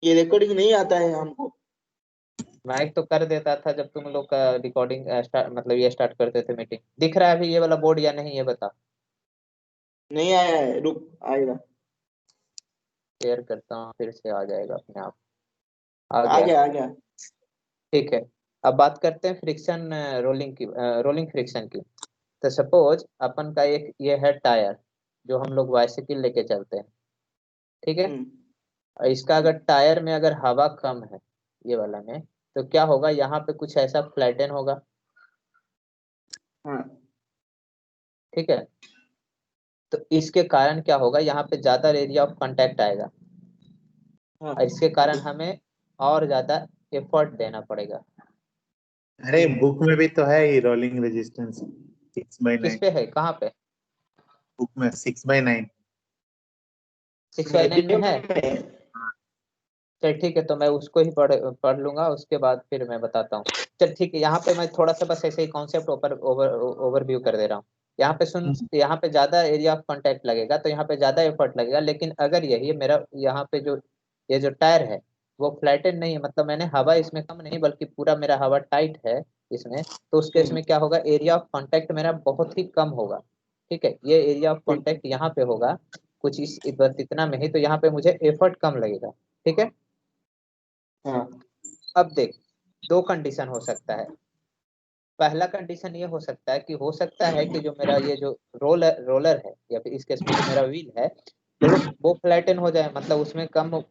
ये रिकॉर्डिंग नहीं आता है हमको। मैं तो कर देता था जब तुम लोग का रिकॉर्डिंग मतलब ये स्टार्ट करते थे मीटिंग। दिख रहा है अभी ये वाला बोर्ड या नहीं, ये बता। नहीं आया है, रुक आएगा। शेयर करता हूँ, फिर से आ जाएगा अपने आप। आ आ गया। गया आ गया। ठीक है। अब बात करते हैं फ्रिक्शन रोलिंग की, रोलिंग फ्रिक्शन की। तो सपोज अपन का एक ये है टायर, जो हम लोग बाइसाइकिल लेके चलते हैं। ठीक है। हम्म। और इसका अगर टायर में अगर हवा कम है, ये वाला में, तो क्या होगा, यहाँ पे कुछ ऐसा फ्लैटन होगा। हाँ ठीक है। तो इसके कारण क्या होगा, यहाँ पे ज्यादा एरिया ऑफ कांटेक्ट आएगा, हाँ। और इसके कारण हमें और ज्यादा एफर्ट देना पड़ेगा। अरे बुक में भी तो है ये रोलिंग रेजिस्टेंस 6/9। किस पे है, कहाँ पे? बुक में 6/9। 6/9 में है। चल ठीक है, तो मैं उसको ही पढ़ पढ़ लूंगा, उसके बाद फिर मैं बताता हूँ। चल ठीक है, यहाँ पे मैं थोड़ा सा बस ऐसे ही कॉन्सेप्ट ओवरव्यू कर दे रहा हूँ। यहाँ पे सुन, यहाँ पे ज्यादा एरिया ऑफ कांटेक्ट लगेगा, तो यहाँ पे ज्यादा एफर्ट लगेगा। लेकिन अगर यही मेरा यहाँ पे जो ये जो टायर है वो फ्लैटेन नहीं है, मतलब मैंने हवा इसमें कम नहीं बल्कि पूरा मेरा हवा टाइट है इसमें, तो उस केस में क्या होगा, एरिया ऑफ कांटेक्ट मेरा बहुत ही कम होगा। ठीक है, ये एरिया ऑफ कांटेक्ट यहाँ पे होगा कुछ इस बस इतना में ही, तो यहाँ पे मुझे एफर्ट कम लगेगा। ठीक है। हाँ अब देख, दो कंडीशन हो सकता है। पहला कंडीशन ये हो सकता है कि जो मेरा ये जो रोलर रोलर है, या फिर इस केस में जो मेरा व्हील है, वो फ्लैटन हो जाए, मतलब उसमें कम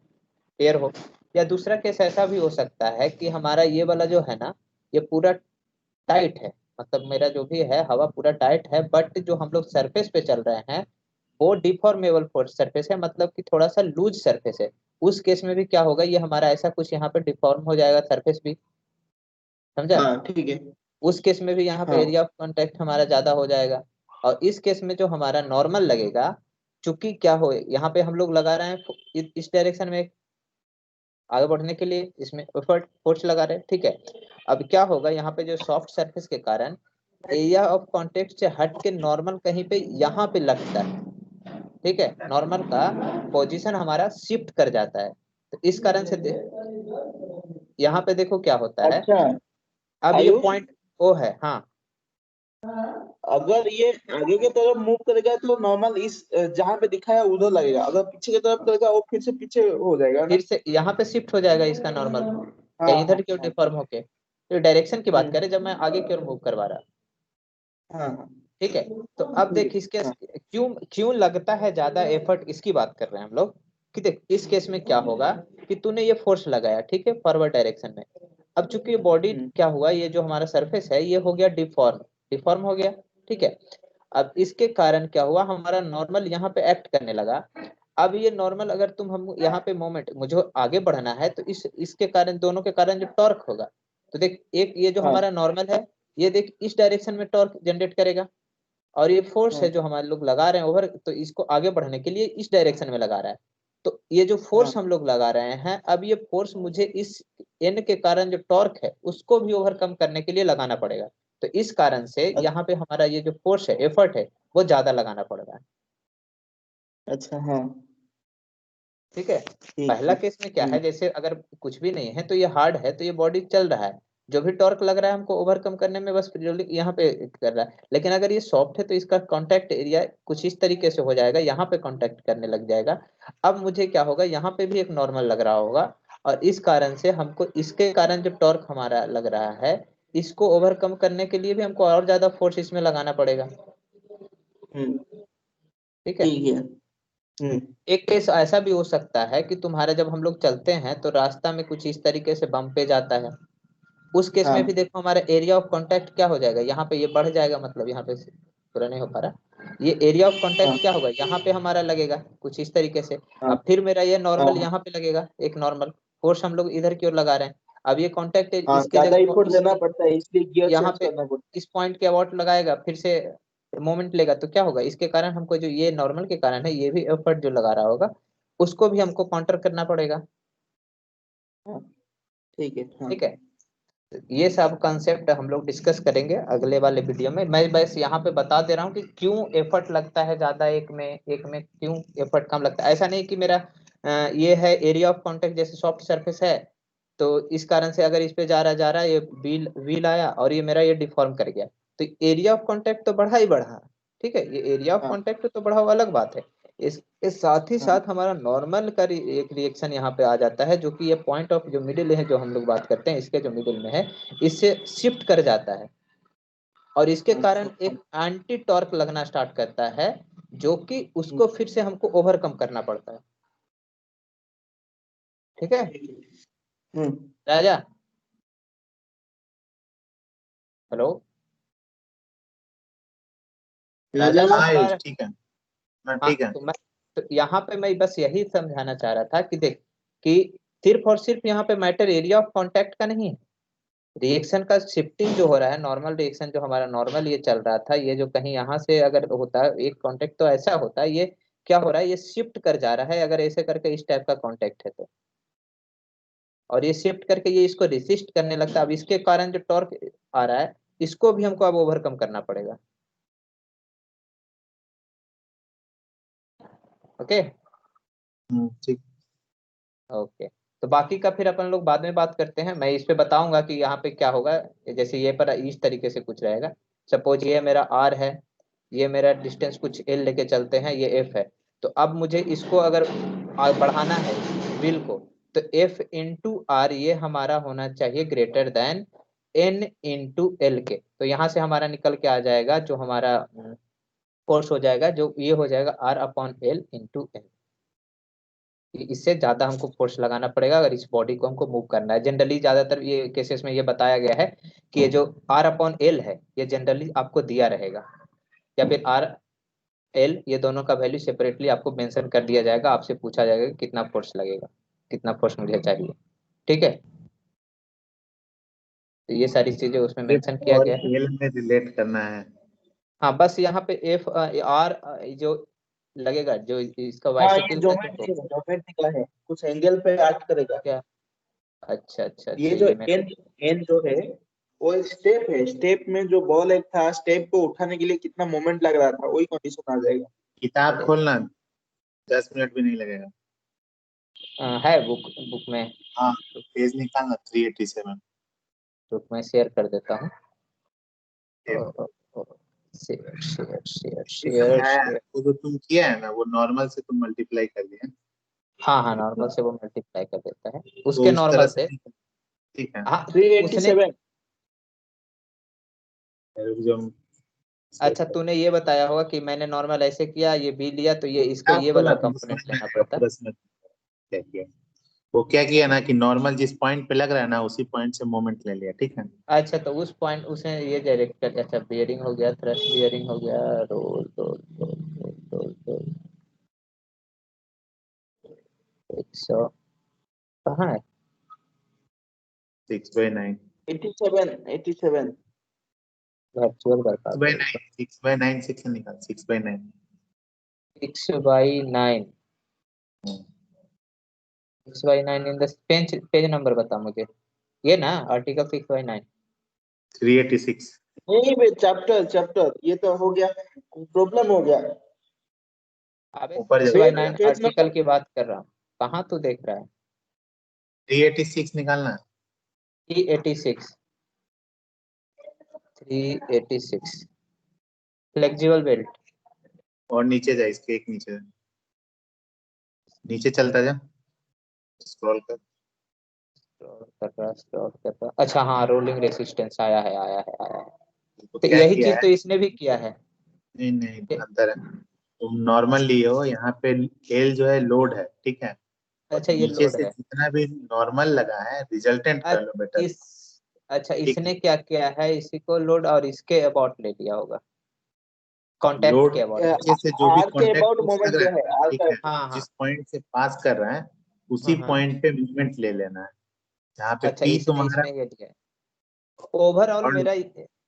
एयर हो। या दूसरा केस ऐसा भी हो सकता है कि हमारा ये वाला जो है ना, ये पूरा टाइट है, मतलब मेरा जो भी है हवा पूरा टाइट है, बट जो हम लोग सरफेस पे चल रहे हैं वो डिफॉर्मेबल सरफेस है, मतलब कि थोड़ा सा लूज सरफेस है। उस केस में भी क्या होगा, ये हमारा ऐसा कुछ यहाँ पे डिफॉर्म हो जाएगा सरफेस भी। समझा? हाँ ठीक है। उस केस में भी यहाँ पे हाँ एरिया ऑफ कांटेक्ट हमारा ज्यादा हो जाएगा। और इस केस में जो हमारा नॉर्मल लगेगा, चूंकि क्या हो, यहाँ पे हम लोग लगा रहे हैं इस डायरेक्शन में आगे बढ़ने के लिए, इसमें एफर्ट फोर्स लगा रहे हैं। ठीक है। अब क्या होगा, यहाँ पे जो सॉफ्ट सरफेस के कारण एरिया ऑफ कांटेक्ट से हट के नॉर्मल कहीं पे यहाँ पे लगता है। ठीक है, नॉर्मल का पोजीशन हमारा शिफ्ट कर जाता है। तो इस कारण से यहाँ पे देखो क्या होता है। अच्छा अब ये आयु, पॉइंट ओ है, हाँ। अगर ये आगे की तरफ मूव करेगा तो नॉर्मल इस जहाँ पे दिखा है उधर लगेगा, अगर पीछे की तरफ करेगा वो फिर से पीछे हो जाएगा ना। फिर से यहाँ पे शिफ्ट हो जाएगा इसका नॉर्मल, हाँ कहीं हाँ इधर की ओर हाँ। डिफॉर्म होके। तो डायरेक्शन की बात हम्म। करें, जब मैं आगे की ओर मूव करवा रहा। हाँ हाँ ठीक है। तो अब ठीक देख है। इसके हाँ क्यों क्यों लगता है ज्यादा एफर्ट, इसकी बात कर रहे हैं हम लोग। कि देख इस केस में क्या होगा कि तूने ये फोर्स लगाया, ठीक है, फॉरवर्ड डायरेक्शन में। अब चूंकि बॉडी हम्म क्या हुआ, ये जो हमारा सरफेस है ये हो गया डिफॉर्म, डिफॉर्म हो गया। ठीक है। अब इसके कारण क्या हुआ, हमारा नॉर्मल यहाँ पे एक्ट करने लगा। अब ये नॉर्मल अगर तुम हम यहाँ पे मोमेंट मुझे आगे बढ़ना है, तो इसके कारण, दोनों के कारण जो टॉर्क होगा, तो देख एक ये जो हाँ हमारा नॉर्मल है, ये देख इस डायरेक्शन में टॉर्क जनरेट करेगा। और ये फोर्स है हाँ जो हमारे लोग लगा रहे हैं ओवर, तो इसको आगे बढ़ने के लिए इस डायरेक्शन में लगा रहा है। तो ये जो हाँ। फोर्स हम लोग लगा रहे हैं, अब ये फोर्स मुझे इस एन के कारण जो टॉर्क है उसको भी ओवरकम करने के लिए लगाना पड़ेगा। तो इस कारण से यहाँ पे हमारा ये जो फोर्स है, एफर्ट है, वो ज्यादा लगाना पड़ रहा है। अच्छा हाँ ठीक है। ठीक पहला है। केस में क्या है, जैसे अगर कुछ भी नहीं है तो ये हार्ड है, तो ये बॉडी चल रहा है, जो भी टॉर्क लग रहा है हमको ओवरकम करने में बस यहाँ पे कर रहा है। लेकिन अगर ये सॉफ्ट है तो इसका कांटेक्ट एरिया कुछ इस तरीके से हो जाएगा, यहाँ पे कांटेक्ट करने लग जाएगा। अब मुझे क्या होगा, यहाँ पे भी एक नॉर्मल लग रहा होगा, और इस कारण से हमको इसके कारण जो टॉर्क हमारा लग रहा है, इसको ओवरकम करने के लिए भी हमको और ज्यादा फोर्स इसमें लगाना पड़ेगा। हम्म ठीक है। ठीक है। एक केस ऐसा भी हो सकता है कि तुम्हारा जब हम लोग चलते हैं तो रास्ता में कुछ इस तरीके से बम पे जाता है। उस केस में भी हाँ देखो हमारा एरिया ऑफ कांटेक्ट क्या हो जाएगा, यहाँ पे ये बढ़ जाएगा, मतलब यहाँ पे पूरा नहीं हो पा रहा, ये एरिया ऑफ हाँ कांटेक्ट क्या होगा, यहाँ पे हमारा लगेगा कुछ इस तरीके से। हाँ अब फिर मेरा ये नॉर्मल हाँ यहाँ पे लगेगा, एक नॉर्मल फोर्स हम लोग इधर की ओर लगा रहे हैं। अब ये कांटेक्ट हाँ। इसके ज्यादा जगह इफोर्ट इस देना पड़ता है इसलिए गियर यहाँ चेंज पे करना पड़ता इस पॉइंट के अबाउट लगाएगा, फिर से मोमेंट लेगा, तो क्या होगा, इसके कारण हमको जो ये नॉर्मल के कारण है, ये भी एफर्ट जो लगा रहा होगा उसको भी हमको काउंटर करना पड़ेगा। है। हाँ ठीक है। हाँ ठीक है। ये सब कंसेप्ट हम लोग डिस्कस करेंगे अगले वाले वीडियो में। मैं बस यहाँ पे बता दे रहा हूँ कि क्यों एफर्ट लगता है ज्यादा एक में क्यों एफर्ट कम लगता है। ऐसा नहीं कि मेरा ये है एरिया ऑफ कांटेक्ट, जैसे सॉफ्ट सरफेस है तो इस कारण से अगर इस पे जा रहा है ये व्हील आया और ये मेरा ये डिफॉर्म कर गया, तो एरिया ऑफ कांटेक्ट तो बढ़ा ही बढ़ा, ठीक है, ये एरिया ऑफ हाँ। कांटेक्ट तो बढ़ा हुआ अलग बात है। इसके साथ ही हाँ। साथ हमारा नॉर्मल का एक रिएक्शन यहाँ पे आ जाता है, जो कि ये पॉइंट ऑफ जो मिडिल है जो हम लोग बात करते हैं, इसके जो मिडिल में है इससे शिफ्ट कर जाता है और इसके कारण एक एंटी टॉर्क लगना स्टार्ट करता है, जो कि उसको फिर से हमको ओवरकम करना पड़ता है। ठीक है राजा, हेलो राजा राजा, सुन पा हाँ रहे? ठीक है, हाँ हाँ, ठीक है। तो यहाँ पे मैं बस यही समझाना चाह रहा था कि देख कि सिर्फ और सिर्फ यहाँ पे मैटर एरिया ऑफ कांटेक्ट का नहीं है, रिएक्शन का शिफ्टिंग जो हो रहा है, नॉर्मल रिएक्शन जो हमारा नॉर्मल ये चल रहा था, ये जो कहीं यहाँ से अगर होता है एक कांटेक्ट तो ऐसा होता है, ये क्या हो रहा है, ये शिफ्ट कर जा रहा है अगर ऐसे करके इस टाइप का कांटेक्ट है तो, और ये शिफ्ट करके ये इसको रेसिस्ट करने लगता है। अब इसके कारण जो टॉर्क आ रहा है इसको भी हमको अब ओवरकम करना पड़ेगा। ओके ठीक। ओके, तो बाकी का फिर अपन लोग बाद में बात करते हैं। मैं इस पे बताऊंगा कि यहाँ पे क्या होगा, जैसे ये पर इस तरीके से कुछ रहेगा। सपोज ये मेरा आर है, ये मेरा डिस्टेंस कुछ एल लेके चलते हैं, ये एफ है, तो अब मुझे इसको अगर बढ़ाना है व्हील को, तो एफ इंटू आर ये हमारा होना चाहिए greater than N into L के। तो यहाँ से हमारा निकल के आ जाएगा जो हमारा फोर्स हो जाएगा, जो ये हो जाएगा R upon L into N. इससे ज्यादा हमको फोर्स लगाना पड़ेगा अगर इस बॉडी को हमको मूव करना है। जनरली ज्यादातर ये केसेस में ये बताया गया है कि ये जो आर अपॉन एल है ये जनरली आपको दिया रहेगा, या फिर आर एल ये दोनों का वैल्यू सेपरेटली आपको मेंशन कर दिया जाएगा, आपसे पूछा जाएगा कि कितना फोर्स लगेगा, कितना फोर्स मुझे चाहिए। ठीक है, तो ये सारी चीजें उसमें मेंशन किया और गया है। एल में रिलेट करना है। हाँ बस यहाँ पे एफ आर जो लगेगा, जो इसका हाँ, ये बाइसिकल का जो ज्योमेट्री का है, कुछ एंगल पे एक्ट करेगा। क्या, अच्छा अच्छा ये अच्छा, जो ये मैं एन एन जो है वो एक स्टेप है, स्टेप में जो बॉल एक था, स्टेप को उठाने के लिए कितना मोमेंट लग रहा था, वही कंडीशन आ जाएगा। किताब खोलना, 10 मिनट भी नहीं लगेगा। है बुक बुक में, हाँ, पेज निकालना 387। बुक में शेयर कर देता हूँ। ये शेयर शेयर शेयर ये शेयर समझाया है, शेयर, वो जो तुम किया है ना वो नॉर्मल से तुम मल्टीप्लाई कर दिया, हाँ हाँ नॉर्मल से वो मल्टीप्लाई कर देता है तो उसके उस तरह नॉर्मल से से। ठीक है। हाँ उसने, 387। जो अच्छा तूने ये बताया होगा कि मैंने नॉर्मल ऐसे किया, ये बी लिया, तो ये इसको किताब ये खोला वाला तुमको समझ कंपोनेंट में लेना आएगा पड़ता। प्रश्न क्या किया। वो क्या किया ना कि नॉर्मल जिस पॉइंट पे लग रहा है ना उसी पॉइंट से मोमेंट ले लिया, ठीक है। अच्छा तो उस पॉइंट उसने ये डायरेक्ट कर, अच्छा बियरिंग हो गया, थ्रस्ट बियरिंग हो गया, roll roll roll roll roll roll 100 कहाँ है, 6/9 87 वर्चुअल बता 6/9 दो, 6/9 सेक्शन निकाल 6/9। 6/9, 6/9 in the page, page number बता मुझे, ये ना आर्टिकल 6/9। 386। नहीं बे, चैप्टर चैप्टर ये तो हो गया, प्रॉब्लम हो गया। अबे ऊपर सिक्स जाओ, by page nine page article number की बात कर रहा हूँ, कहाँ तू देख रहा है। 386 निकालना। 386, 386 फ्लेक्सिबल बेल्ट। और नीचे जा, इसके एक नीचे नीचे चलता जा, स्क्रॉल कर। स्क्रॉल कर रहा, अच्छा हाँ रोलिंग रेसिस्टेंस आया है आया है आया है, तो तो क्या यही किया चीज है, तो इसने भी किया है। नहीं नहीं अंदर है। तुम नॉर्मल लिए हो, यहाँ पे एल जो है लोड है, ठीक है। और अच्छा ये नीचे लोड से है, जितना भी नॉर्मल लगा है रिजल्टेंट कर लो बेटर, इस अच्छा ठीक इसने है। क्या किया है, इसी को लोड और इसके अबाउट ले लिया होगा, कांटेक्ट लोड के अबाउट। नीचे से जो भी आर के कांटेक्ट अबाउट फोर्स लग मोमेंट रहा जो है है, ना, आर ठीक का। है, हाँ हाँ जिस पॉइंट से पास कर रहा है उसी हाँ, पॉइंट पे मूवमेंट ले लेना है। जहाँ पे अच्छा पी इसने तुम्हारा, इसमें ये लिया है। ओवरऑल और मेरा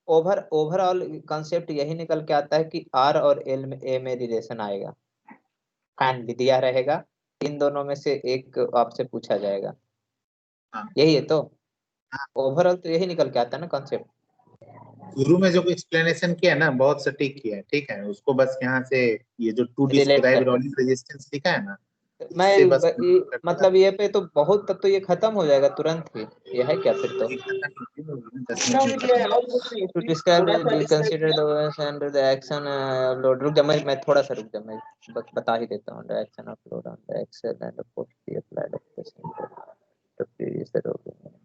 ओवरऑल कंसेप्ट यही निकल के आता है कि आर और एल में ए में रिलेशन आएगा, फैन भी दिया रहेगा, इन दोनों में से एक आपसे पूछा जाएगा, हाँ, यही है तो हाँ, ओवरऑल तो यही निकल के आता है ना कंसेप्ट। शुरू में जो एक्सप्लेनेशन किया ना बहुत सटीक किया है, ठीक है। उसको बस यहाँ से ये जो टू रिलेट डिस्क्राइब कर दो, रोलिंग रेजिस्टेंस लिखा है ना, मैं इससे बस मतलब ये पे तो बहुत, तब तो ये खत्म हो जाएगा तुरंत ही। ये है क्या फिर तो? दस इतना मिनट भी में दिया है खत्म। और कुछ नहीं, To सिर्फ describe थोड़ा सा we डिस्क्राइब consider किया। the under the action load। रुक जा, मैं थोड़ा सा रुक जा, मैं बता ही देता हूँ। The action of load on the axle and the force be applied at the center to produce the rolling।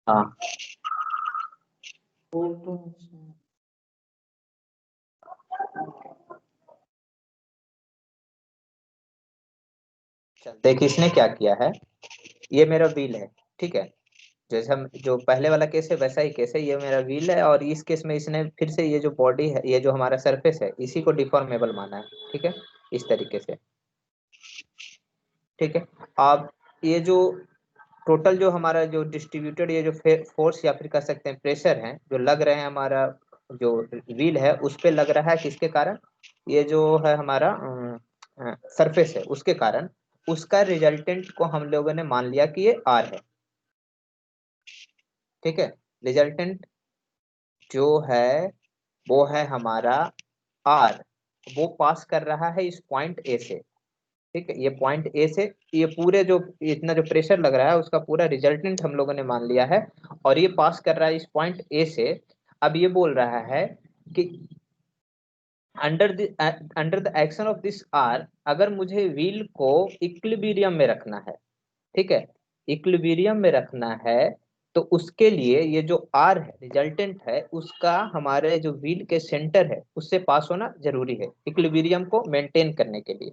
हाँ, चल देख इसने क्या किया है। ये मेरा व्हील है, ठीक है। जैसे हम जो पहले वाला केस है वैसा ही केस है। ये मेरा व्हील है और इस केस में इसने फिर से ये जो बॉडी है, ये जो हमारा सरफेस है, इसी को डिफॉर्मेबल माना है, ठीक है, इस तरीके से, ठीक है। अब ये जो टोटल जो हमारा जो डिस्ट्रीब्यूटेड ये जो फोर्स या फिर कह सकते हैं प्रेशर है जो लग रहे हैं, हमारा जो व्हील है उस पे लग रहा है, किसके कारण? ये जो है हमारा सरफेस है उसके कारण। उसका रिजल्टेंट को हम लोगों ने मान लिया कि ये आर है, ठीक है। रिजल्टेंट जो है वो है हमारा आर, वो पास कर रहा है इस पॉइंट ए से, ठीक है। ये पॉइंट ए से ये पूरे जो इतना जो प्रेशर लग रहा है उसका पूरा रिजल्टेंट हम लोगों ने मान लिया है, और ये पास कर रहा है इस पॉइंट ए से। अब ये बोल रहा है कि under the action of this R, अगर मुझे व्हील को इक्विलिब्रियम में रखना है, ठीक है, इक्विलिब्रियम में रखना है, तो उसके लिए ये जो आर है रिजल्टेंट है उसका हमारे जो व्हील के सेंटर है उससे पास होना जरूरी है इक्विलिब्रियम को मेंटेन करने के लिए,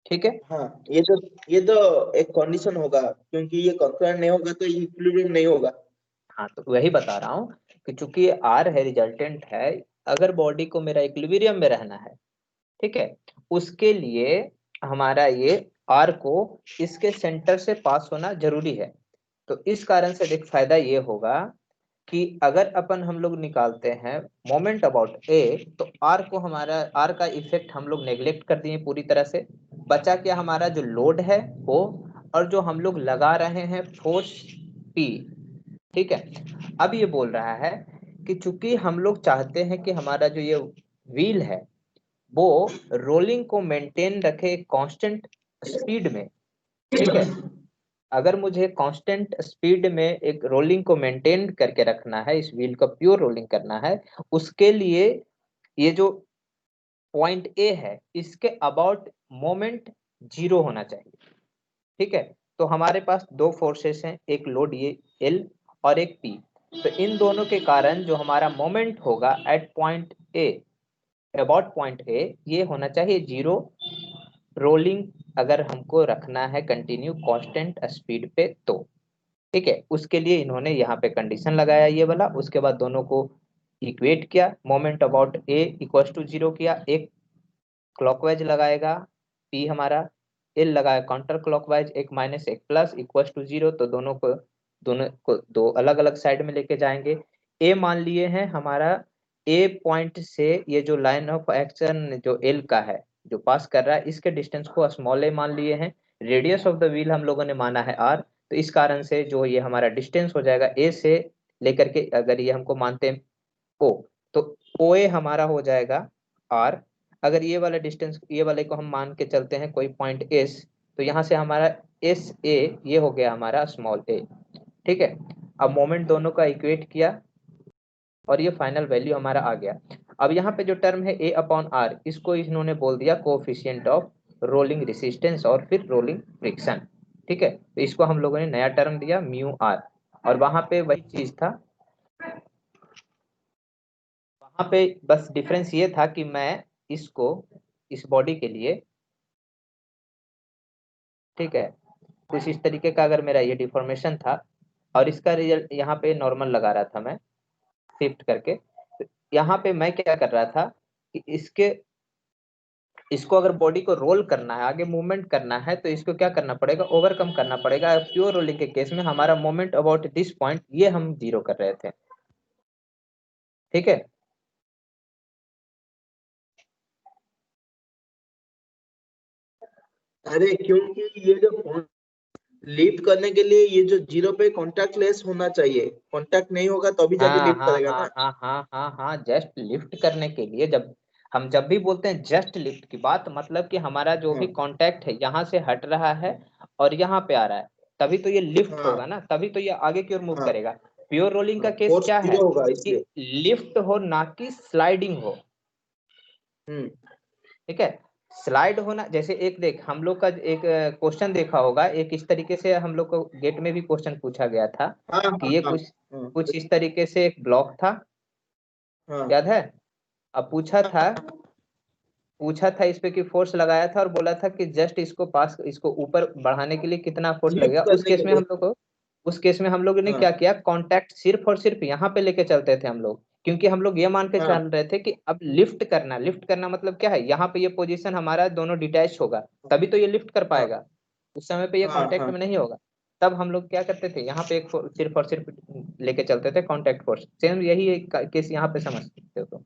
ठीक है। हाँ, ये तो एक कंडीशन होगा, क्योंकि ये कंसर्न नहीं होगा तो ये इक्विलिब्रियम नहीं होगा। हाँ, तो वही बता रहा हूँ कि चूंकि ये आर है रिजल्टेंट है, अगर बॉडी को मेरा इक्विलिब्रियम में रहना है, ठीक है, उसके लिए हमारा ये आर को इसके सेंटर से पास होना जरूरी है। तो इस कारण से देख फायदा ये होगा कि अगर अपन हम लोग निकालते हैं मोमेंट अबाउट ए, तो आर को हमारा आर का इफेक्ट हम लोग नेग्लेक्ट कर दिए पूरी तरह से। बचा क्या हमारा जो लोड है वो, और जो हम लोग लगा रहे हैं फोर्स पी, ठीक है। अब ये बोल रहा है कि चूंकि हम लोग चाहते हैं कि हमारा जो ये व्हील है वो रोलिंग को मेंटेन रखे कांस्टेंट स्पीड में, ठीक है। अगर मुझे कांस्टेंट स्पीड में एक रोलिंग को मेंटेन करके रखना है, इस व्हील को प्योर रोलिंग करना है, उसके लिए ये जो पॉइंट ए है इसके अबाउट मोमेंट जीरो होना चाहिए, ठीक है। तो हमारे पास दो फोर्सेस हैं, एक लोड ये एल और एक पी। तो इन दोनों के कारण जो हमारा मोमेंट होगा at point A, about point A, ये होना चाहिए जीरो। रोलिंग अगर हमको रखना है कंटिन्यू कांस्टेंट स्पीड पे तो, ठीक है। उसके लिए इन्होंने यहाँ पे कंडीशन लगाया ये वाला, उसके बाद दोनों को इक्वेट किया, moment about A equal to zero किया, एक क्लॉकवाइज लगाएगा पी हमारा, एल लगाया काउंटर क्लॉकवाइज, एक माइनस एक प्लस इक्वल टू जीरो। तो दोनों को दो अलग अलग साइड में लेके जाएंगे। ए मान लिए हैं हमारा, ए पॉइंट से ये जो लाइन ऑफ एक्शन जो एल का है जो पास कर रहा है, इसके डिस्टेंस को स्मॉल ए मान लिए हैं। रेडियस ऑफ द व्हील हम लोगों ने माना है आर। तो इस कारण से जो ये हमारा डिस्टेंस हो जाएगा ए से लेकर के, अगर ये हमको मानते हैं ओ, तो ओ ए हमारा हो जाएगा आर। अगर ये वाला डिस्टेंस, ये वाले को हम मान के चलते हैं कोई पॉइंट एस, तो यहाँ से हमारा एस ए ये हो गया हमारा स्मॉल ए, ठीक है। अब मोमेंट दोनों का इक्वेट किया और ये फाइनल वैल्यू हमारा आ गया। अब यहाँ पे जो टर्म है ए अपॉन आर, इसको इन्होंने बोल दिया कोएफिशिएंट ऑफ रोलिंग रेसिस्टेंस और फिर रोलिंग फ्रिक्शन, ठीक है। तो इसको हम लोगों ने नया टर्म दिया म्यू आर, और वहां पे वही चीज था। वहां पे बस डिफरेंस ये था कि मैं इसको इस बॉडी के लिए, ठीक है, कुछ इस तरीके का अगर मेरा ये डिफॉर्मेशन था और इसका रिजल्ट यहाँ पे नॉर्मल लगा रहा था मैं शिफ्ट करके, तो यहाँ पे मैं क्या कर रहा था कि इसको अगर बॉडी को रोल करना है, आगे मूवमेंट करना है, तो इसको क्या करना पड़ेगा, ओवरकम करना पड़ेगा। प्योर रोलिंग के केस में हमारा मोमेंट अबाउट दिस पॉइंट ये हम जीरो कर रहे थे, ठीक है। अरे क्योंकि ये जो लिफ्ट करने के लिए ये जो जीरो पे कॉन्टैक्ट लेस होना चाहिए, कॉन्टैक्ट नहीं होगा तो अभी जाके हाँ लिफ्ट हाँ करेगा हाँ ना। हाँ हाँ हाँ हाँ, जस्ट लिफ्ट करने के लिए जब भी बोलते हैं जस्ट लिफ्ट की बात, मतलब कि हमारा जो भी हाँ कांटेक्ट है यहाँ से हट रहा है और यहाँ पे आ रहा है, तभी तो ये लिफ्ट हाँ होगा ना, तभी तो ये आगे की ओर मूव हाँ करेगा। प्योर रोलिंग का हाँ, केस फोर्स क्या है जीरो होगा कि इसलिए। लिफ्ट हो ना कि स्लाइडिंग हो। हम्म। ठीक है, स्लाइड होना, जैसे एक देख हम लोग का एक क्वेश्चन देखा होगा, एक इस तरीके से हम लोग को गेट में भी क्वेश्चन पूछा गया था हाँ हाँ कि ये हाँ कुछ हाँ कुछ इस तरीके से एक ब्लॉक था, हाँ याद है। अब पूछा था इस पे कि फोर्स लगाया था और बोला था कि जस्ट इसको ऊपर बढ़ाने के लिए कितना फोर्स लिफ्ट लगेगा। करने के लिए। उस केस में हम लोगों ने हाँ क्या किया, कांटेक्ट सिर्फ और सिर्फ यहाँ पे लेके चलते थे हम लोग, क्योंकि हम लोग ये मान के हाँ चल रहे थे कि अब लिफ्ट करना मतलब क्या है, यहाँ पे ये पोजीशन हमारा दोनों डिटैच होगा तभी तो ये लिफ्ट कर हाँ पाएगा, उस समय पे ये हाँ कांटेक्ट हाँ। में नहीं होगा। तब हम लोग क्या करते थे, यहाँ पे सिर्फ और सिर्फ लेके चलते थे कांटेक्ट फोर्स। सेम यही एक केस यहाँ पे समझ सकते हो तो,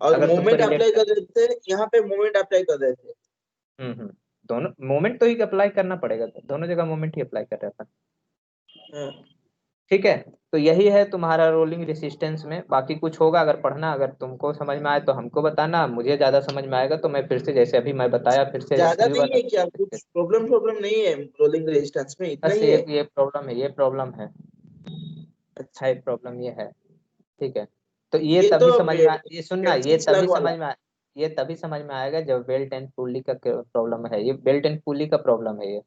और अगर तुमको मोमेंट रिलेट अप्लाई कर। कर रहे थे, यहाँ पे मोमेंट अप्लाई कर रहे थे। दोनों मोमेंट तो ही अप्लाई करना पड़ेगा, दोनों जगह मोमेंट ही अप्लाई कर रहा था। हाँ ठीक है, तो यही है तुम्हारा रोलिंग रेसिस्टेंस में। बाकी कुछ होगा अगर पढ़ना, अगर तुमको समझ में आए तो हमको बताना, मुझे ज्यादा समझ में आएगा तो मैं फिर से, जैसे अभी मैं बताया, फिर से ज्यादा अगली नहीं बार। है क्या, कुछ प्रॉब्लम प्रॉब्लम नहीं है रोलिंग रेजिस्टेंस में, इतना बस ही है। ये प्रॉब्लम है। अच्छा, अच्छा। एक प्रॉब्लम ये है। ठीक है, तो ये ये तो तभी समझ में ये सुनना, टेंशन स्लग वाला। ये तभी समझ में आएगा जब बेल्ट एंड पुल्ली का प्रॉब्लम है, ये बेल्ट एंड पुल्ली का प्रॉब्लम है ये।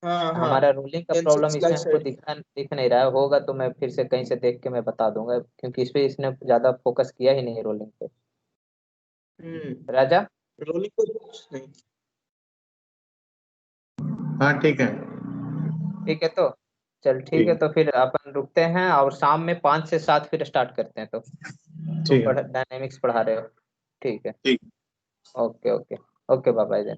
हाँ हाँ। हमारा रोलिंग का टेंशन प्रॉब्लम स्लग इसमें हमको साइड। दिख नहीं रहा है, होगा तो मैं फिर से कहीं से देख के मैं बता दूंगा, क्योंकि इस पे इसने ज्यादा फोकस किया ही नहीं रोलिंग पे। राजा, रोलिंग को कुछ नहीं। हाँ ठीक है। ठीक है तो चल, ठीक है ठीक तो फिर अपन रुकते हैं और शाम में 5 से 7 फिर स्टार्ट करते हैं। तो तुम ठीक है। डायनेमिक्स पढ़ा रहे हो, ठीक है। ठीक। Okay okay. Okay, bye bye.